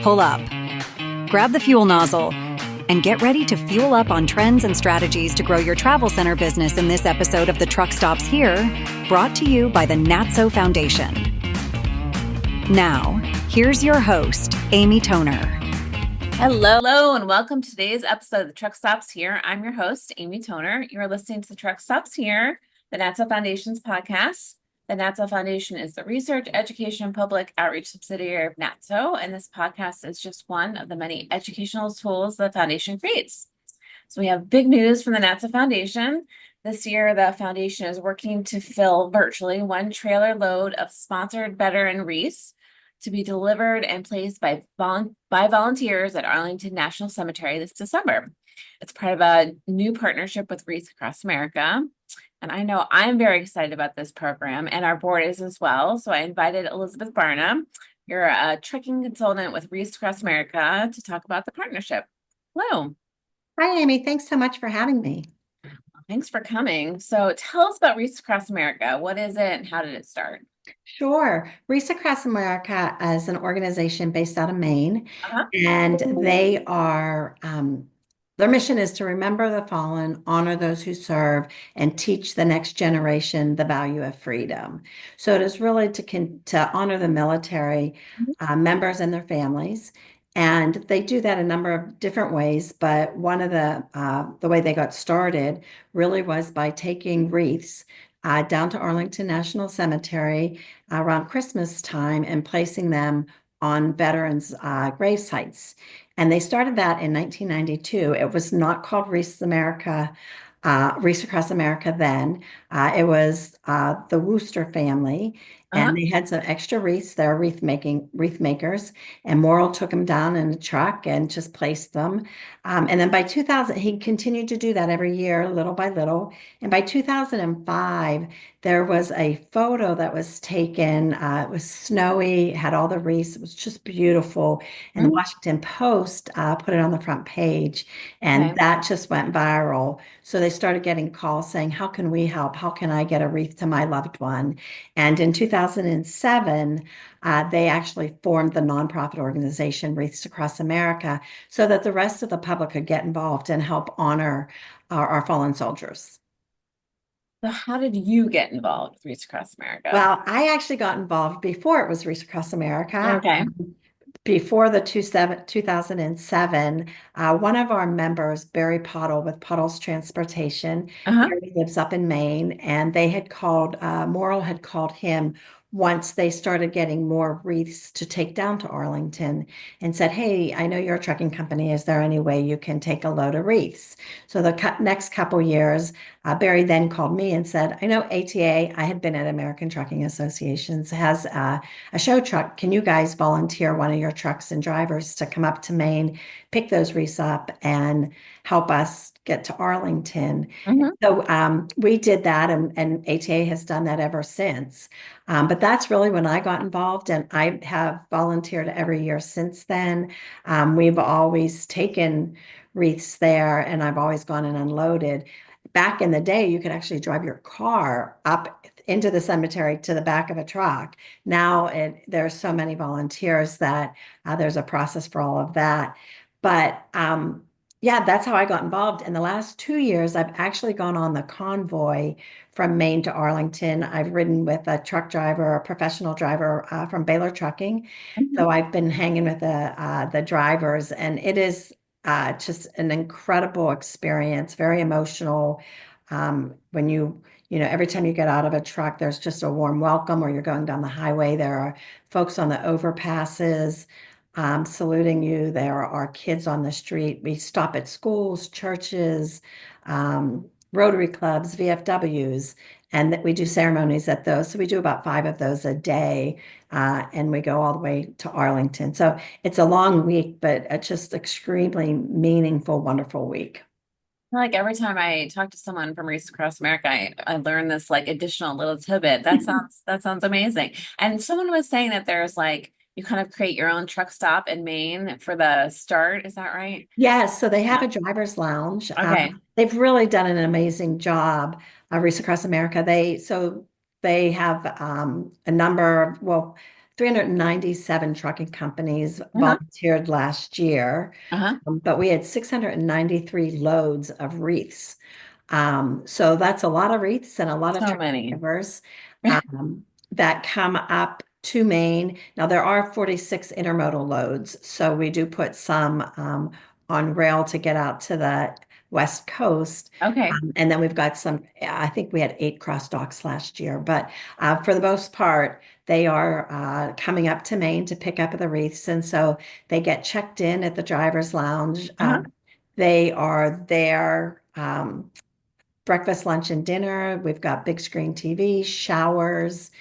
pull up. Grab the fuel nozzle and get ready to fuel up on trends and strategies to grow your travel center business in this episode of The Truck Stops Here, brought to you by the NATSO Foundation. Now, here's your host, Amy Toner. Hello, and welcome to today's episode of The Truck Stops Here. I'm your host, Amy Toner. You're listening to The Truck Stops Here, the NATSO Foundation's podcast. The NATSO Foundation is the research, education, and public outreach subsidiary of NATSO, and this podcast is just one of the many educational tools the foundation creates. So we have big news from the NATSO Foundation. This year, the foundation is working to fill virtually one trailer load of sponsored veteran wreaths to be delivered and placed by volunteers at Arlington National Cemetery this December. It's part of a new partnership with Wreaths Across America. And I know I'm very excited about this program, and our board is as well. So I invited Elisabeth Barna. You're a trucking consultant with Wreaths Across America to talk about the partnership. Hello. Hi, Amy. Thanks so much for having me. Thanks for coming. So tell us about Wreaths Across America. What is it and how did it start? Sure. Wreaths Across America is an organization based out of Maine, and they are, their mission is to remember the fallen, honor those who serve, and teach the next generation the value of freedom. So it is really to honor the military members and their families. And they do that a number of different ways, but one of the way they got started really was by taking wreaths down to Arlington National Cemetery around Christmas time and placing them on veterans' grave sites. And they started that in 1992. It was not called Wreaths Across America then. It was the Wooster family, and they had some extra wreaths. They're wreath makers, and Morrill took them down in a truck and just placed them. And then by 2000, he continued to do that every year, little by little. And by 2005, there was a photo that was taken. It was snowy, had all the wreaths. It was just beautiful. And the Washington Post put it on the front page, and that just went viral. So they started getting calls saying, how can we help? How can I get a wreath to my loved one? And in 2007, they actually formed the nonprofit organization Wreaths Across America so that the rest of the public could get involved and help honor our fallen soldiers. So how did you get involved with Wreaths Across America? Well, I actually got involved before it was Wreaths Across America. Okay. Before the 2007, one of our members, Barry Pottle with Puddle's Transportation, Barry lives up in Maine, and they had called, Morrill had called him once they started getting more wreaths to take down to Arlington and said, hey, I know you're a trucking company. Is there any way you can take a load of wreaths? So the next couple years, Barry then called me and said, I know ATA, I had been at American Trucking Associations, has a show truck. Can you guys volunteer one of your trucks and drivers to come up to Maine, pick those wreaths up, and help us get to Arlington? So we did that, and ATA has done that ever since. But that's really when I got involved, and I have volunteered every year since then. We've always taken wreaths there, and I've always gone and unloaded. Back in the day, you could actually drive your car up into the cemetery to the back of a truck. Now there are so many volunteers that there's a process for all of that. But yeah, that's how I got involved. In the last 2 years, I've actually gone on the convoy from Maine to Arlington. I've ridden with a truck driver, a professional driver from Baylor Trucking. So I've been hanging with the drivers, and it is just an incredible experience, very emotional. When every time you get out of a truck, there's just a warm welcome, or you're going down the highway. There are folks on the overpasses saluting you. There are kids on the street. We stop at schools, churches, Rotary clubs, VFWs, and that we do ceremonies at those. So we do about 5 of those a day, and we go all the way to Arlington. So it's a long week, but it's just extremely meaningful, wonderful week. Like every time I talk to someone from Wreaths Across America, I learn this like additional little tidbit. That sounds amazing. And someone was saying that there's like, you kind of create your own truck stop in Maine for the start. Is that right? Yes. So they have a driver's lounge. Okay. They've really done an amazing job, Wreaths Across America. They have a number, well, 397 trucking companies Uh-huh. volunteered last year, Uh-huh. but we had 693 loads of wreaths. So that's a lot of wreaths and a lot of So truck many. drivers that come up to Maine. Now there are 46 intermodal loads, so we do put some on rail to get out to the West Coast. Okay. And then we've got some, I think we had 8 cross docks last year, but for the most part, they are coming up to Maine to pick up the wreaths. And so they get checked in at the driver's lounge. Uh-huh. They are there. Breakfast, lunch, and dinner. We've got big screen TV, showers,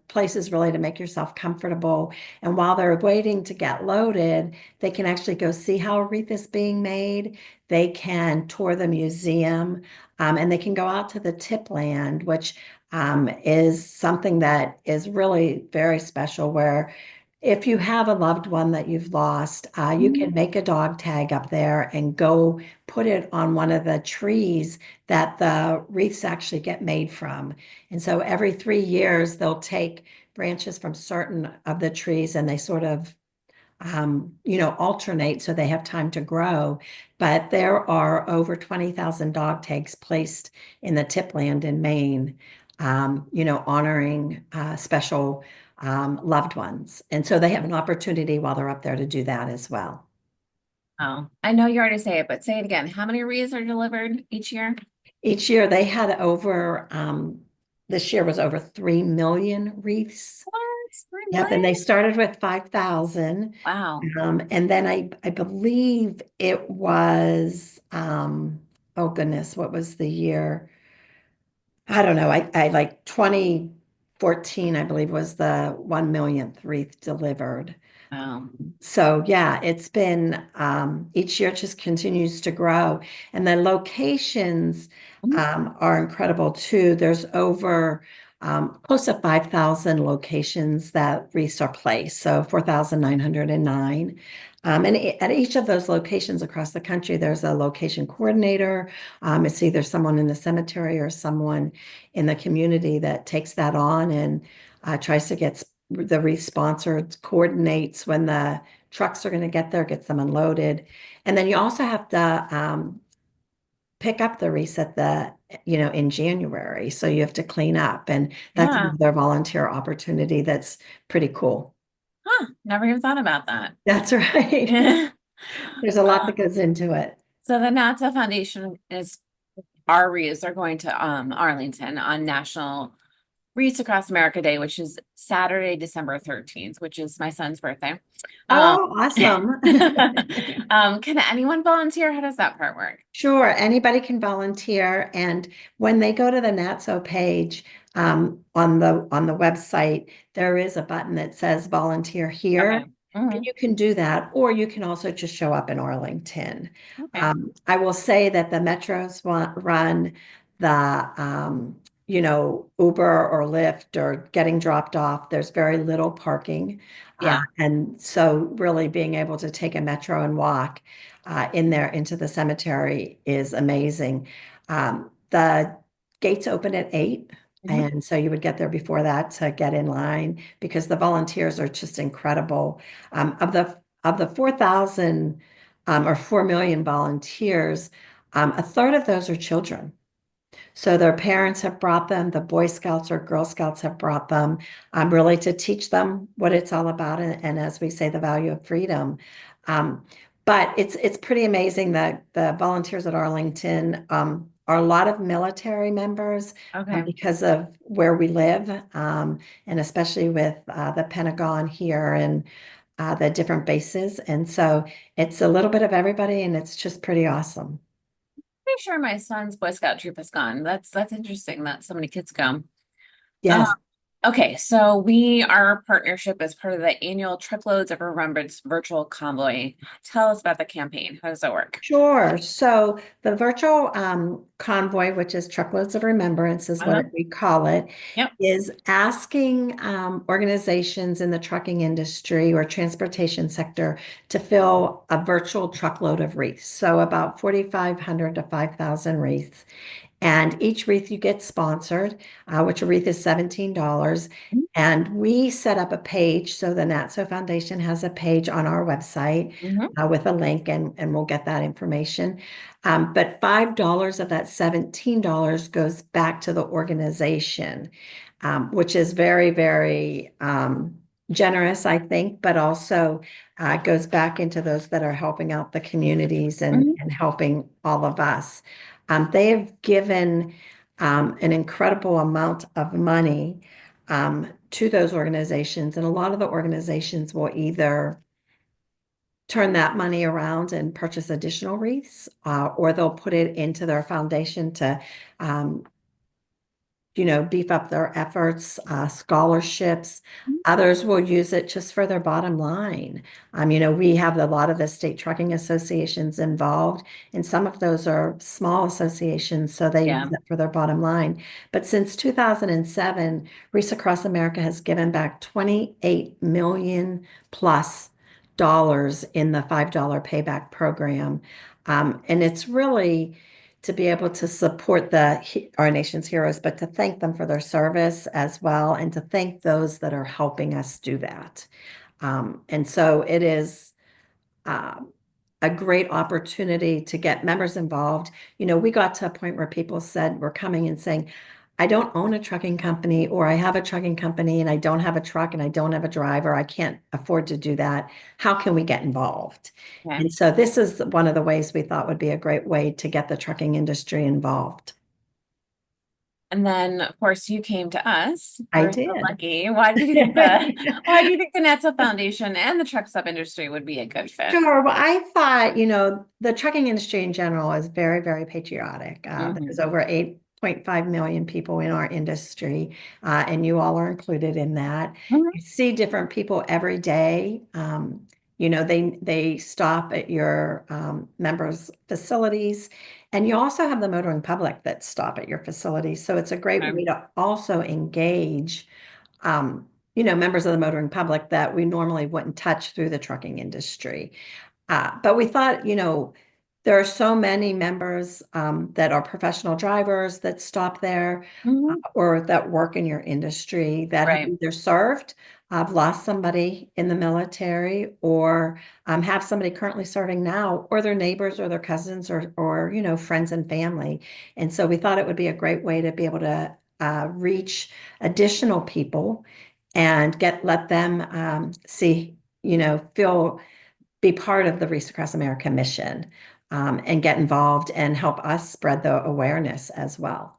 places really to make yourself comfortable. And while they're waiting to get loaded, they can actually go see how a wreath is being made. They can tour the museum, and they can go out to the tip land, which is something that is really very special, where if you have a loved one that you've lost, you Mhm. can make a dog tag up there and go put it on one of the trees that the wreaths actually get made from. And so every 3 years, they'll take branches from certain of the trees and they sort of alternate so they have time to grow. But there are over 20,000 dog tags placed in the tipland in Maine, honoring special loved ones. And so they have an opportunity while they're up there to do that as well. Oh, I know you already say it, but say it again. How many wreaths are delivered each year? Each year they had this year was over 3 million wreaths. What? 3 Yep, and they million? started with 5,000. Wow. And then I believe it was, oh goodness, what was the year? I don't know. I like 2014, I believe, was the 1 millionth wreath delivered. Wow. So yeah, it's been each year it just continues to grow. And the locations Mhm. are incredible too. There's over close to 5,000 locations that wreaths are placed, so 4,909. At each of those locations across the country, there's a location coordinator. It's either someone in the cemetery or someone in the community that takes that on and tries to get the wreath sponsored, coordinates when the trucks are going to get there, gets them unloaded. And then you also have to pick up the wreaths in January. So you have to clean up. And that's Yeah. another volunteer opportunity that's pretty cool. Huh. Never even thought about that. That's right. Yeah. There's a lot that goes into it. So the NATSO Foundation is our wreaths are going to Arlington on National Wreaths Across America Day, which is Saturday, December 13th, which is my son's birthday. Um, Oh, awesome. can anyone volunteer? How does that part work? Sure, anybody can volunteer, and when they go to the NATSO page on the website, there is a button that says "Volunteer Here," Okay. and Mhm. you can do that, or you can also just show up in Arlington. Okay. I will say that the metros run the Uber or Lyft or getting dropped off. There's very little parking, Yeah. and so really being able to take a metro and walk in there into the cemetery is amazing. The gates open at 8, Mhm. and so you would get there before that to get in line because the volunteers are just incredible. Of the 4,000 or 4 million volunteers, a third of those are children. So their parents have brought them, the Boy Scouts or Girl Scouts have brought them, really to teach them what it's all about, and as we say, the value of freedom. Um, but it's pretty amazing that the volunteers at Arlington are a lot of military members Okay. because of where we live, and especially with the Pentagon here and the different bases. And so it's a little bit of everybody, and it's just pretty awesome. Pretty sure my son's Boy Scout troop is gone. That's interesting that so many kids go. Uh, Yes. okay, so our partnership is part of the annual Truckloads of Remembrance virtual convoy. Tell us about the campaign. How does that work? Sure. So the virtual convoy, which is Truckloads of Remembrance, is what Uh-huh. we call it, Yep. is asking organizations in the trucking industry or transportation sector to fill a virtual truckload of wreaths. So about 4,500 to 5,000 wreaths. And each wreath you get sponsored, which a wreath is $17. And we set up a page. So the NATSO Foundation has a page on our website Mhm. with a link, and we'll get that information. But $5 of that $17 goes back to the organization, which is very, very generous, I think, but also goes back into those that are helping out the communities Mhm. and helping all of us. They have given an incredible amount of money to those organizations, and a lot of the organizations will either turn that money around and purchase additional wreaths, or they'll put it into their foundation to um, beef up their efforts, scholarships. Others will use it just for their bottom line. We have a lot of the state trucking associations involved, and some of those are small associations, so they use Yeah. it for their bottom line. But since 2007, Wreaths Across America has given back 28 million plus dollars in the $5 payback program. And it's really to be able to support our nation's heroes, but to thank them for their service as well, and to thank those that are helping us do that. And so it is um, a great opportunity to get members involved. We got to a point where people were coming and saying, I don't own a trucking company, or I have a trucking company and I don't have a truck and I don't have a driver. I can't afford to do that. How can we get involved? Okay. And so this is one of the ways we thought would be a great way to get the trucking industry involved. And then, of course, you came to us. I We're so did. lucky. Why do you think the NATSO Foundation and the truck stop industry would be a good fit? Sure. Well, I thought, the trucking industry in general is very, very patriotic. There's Mhm. over 8.5 million people in our industry, and you all are included in that. Mhm. You see different people every day. They stop at your members' facilities, and you also have the motoring public that stop at your facilities. So it's a great Okay. way to also engage members of the motoring public that we normally wouldn't touch through the trucking industry. But we thought, there are so many members that are professional drivers that stop there, Mhm. or that work in your industry that have Right. either served, have lost somebody in the military, or have somebody currently serving now, or their neighbors or their cousins, or friends and family. And so we thought it would be a great way to be able to reach additional people and let them see, feel, be part of the Wreaths Across America mission, and get involved and help us spread the awareness as well.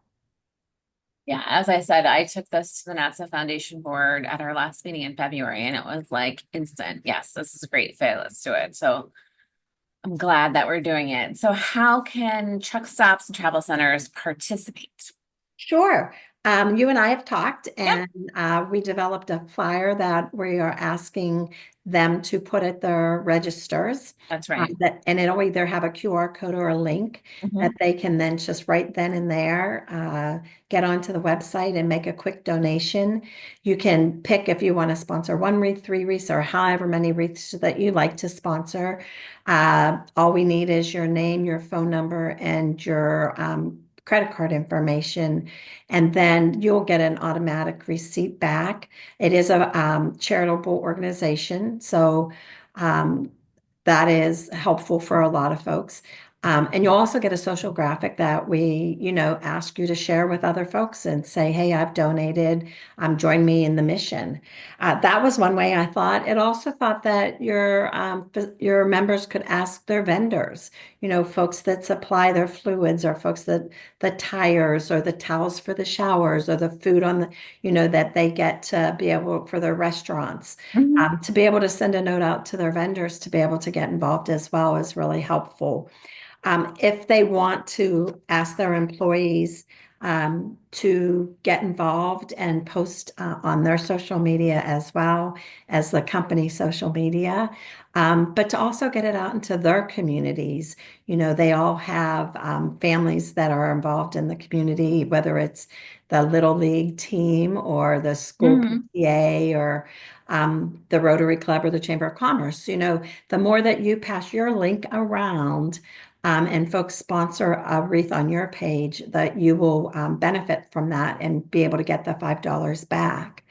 Yeah, as I said, I took this to the NATSO Foundation board at our last meeting in February, and it was like instant. Yes, this is a great fit. Let's do it. So I'm glad that we're doing it. So how can truck stops and travel centers participate? Sure. You and I have talked, Yep, and we developed a flyer that we are asking them to put at their registers. that's right. And it'll either have a QR code or a link that Mhm. they can then just right then and there get onto the website and make a quick donation. You can pick if you want to sponsor one wreath, three wreaths, or however many wreaths that you like to sponsor. All we need is your name, your phone number, and your credit card information, and then you'll get an automatic receipt back. It is a charitable organization, so um, that is helpful for a lot of folks. And you'll also get a social graphic that we, ask you to share with other folks and say, hey, I've donated, join me in the mission. That was one way I thought. It also thought that your members could ask their vendors, folks that supply their fluids, or folks that the tires or the towels for the showers or the food on that they get to be able for their restaurants, Mhm. to be able to send a note out to their vendors to be able to get involved as well is really helpful. If they want to ask their employees to get involved and post on their social media as well as the company social media, but to also get it out into their communities. They all have families that are involved in the community, whether it's the Little League team or the school Mhm. PTA, or the Rotary Club or the Chamber of Commerce. The more that you pass your link around, and folks sponsor a wreath on your page, that you will benefit from that and be able to get the $5 back.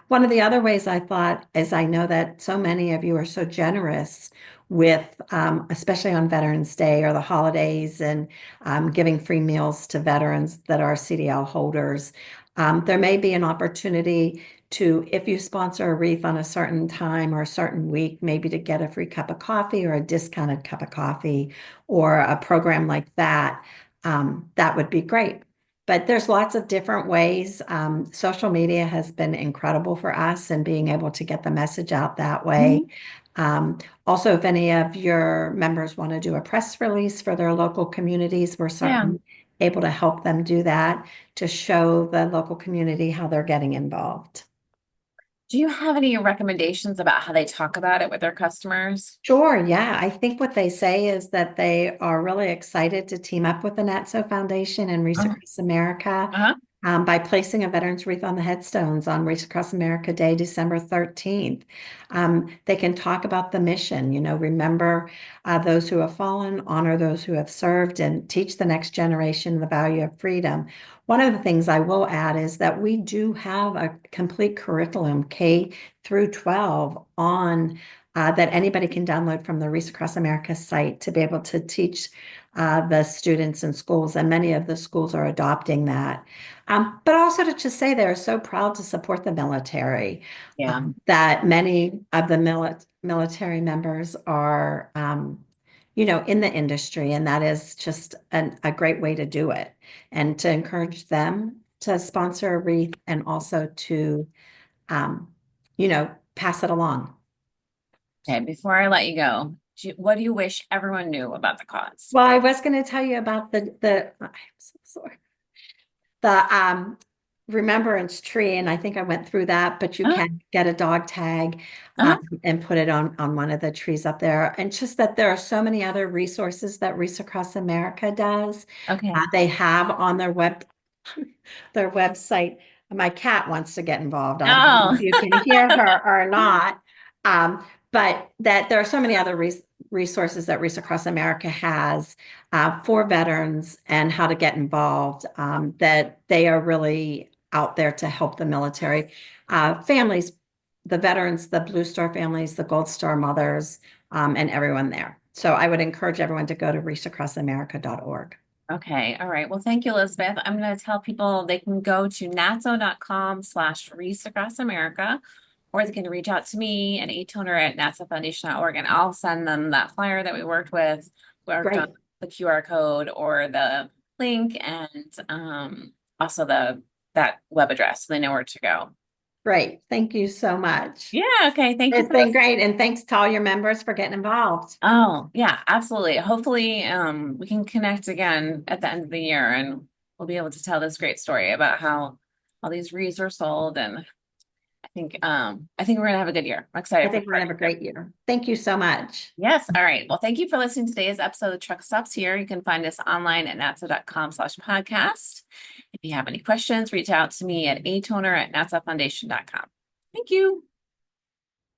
One of the other ways I thought is, I know that so many of you are so generous with, especially on Veterans Day or the holidays, and giving free meals to veterans that are CDL holders. There may be an opportunity to, if you sponsor a wreath on a certain time or a certain week, maybe to get a free cup of coffee or a discounted cup of coffee or a program like that. That would be great. But there's lots of different ways. Social media has been incredible for us and being able to get the message out that way. Mhm. Also, if any of your members want to do a press release for their local communities, we're Yeah. certainly able to help them do that to show the local community how they're getting involved. Do you have any recommendations about how they talk about it with their customers? Sure, yeah. I think what they say is that they are really excited to team up with the NATSO Foundation and Wreaths Uh-huh. Across America Uh-huh. by placing a veteran's wreath on the headstones on Wreaths Across America Day, December 13th. They can talk about the mission, remember those who have fallen, honor those who have served, and teach the next generation the value of freedom. One of the things I will add is that we do have a complete curriculum, K through 12, on that anybody can download from the Wreaths Across America site to be able to teach the students in schools, and many of the schools are adopting that. But also to just say they're so proud to support the military, Yeah. that many of the military members are, in the industry, and that is just a great way to do it, and to encourage them to sponsor a wreath and also to, um, pass it along. Okay, before I let you go, what do you wish everyone knew about the cause? Well, I was going to tell you about I'm so sorry. The remembrance tree, and I think I went through that, but you Uh-huh. can get a dog tag Uh-huh. and put it on one of the trees up there. And just that there are so many other resources that Wreaths Across America does. Okay. They have on their their website. My cat wants to get involved. I don't know Oh. if you can hear her or not. But that there are so many other resources that Wreaths Across America has for veterans and how to get involved, that they are really out there to help the military families, the veterans, the Blue Star families, the Gold Star mothers, and everyone there. So I would encourage everyone to go to wreathsacrossamerica.org. Okay. All right. Well, thank you, Elizabeth. I'm going to tell people they can go to natso.com/Wreaths Across America, or they can reach out to me at atoner@natsofoundation.org, and I'll send them that flyer that we worked Great. on the QR code or the link, and also that web address so they know where to go. Great. Thank you so much. Yeah. Okay. Thank you It's for been this. great. And thanks to all your members for getting involved. Oh, yeah, absolutely. Hopefully, we can connect again at the end of the year, and we'll be able to tell this great story about how all these wreaths are sold. And I think we're gonna have a good year. I'm I excited for think the we're going to have a great year. Thank you so much. Yes. All right. Well, thank you for listening to today's episode of Truck Stops Here. You can find us online at natso.com/podcast. If you have any questions, reach out to me at atoner@natsofoundation.com. Thank you.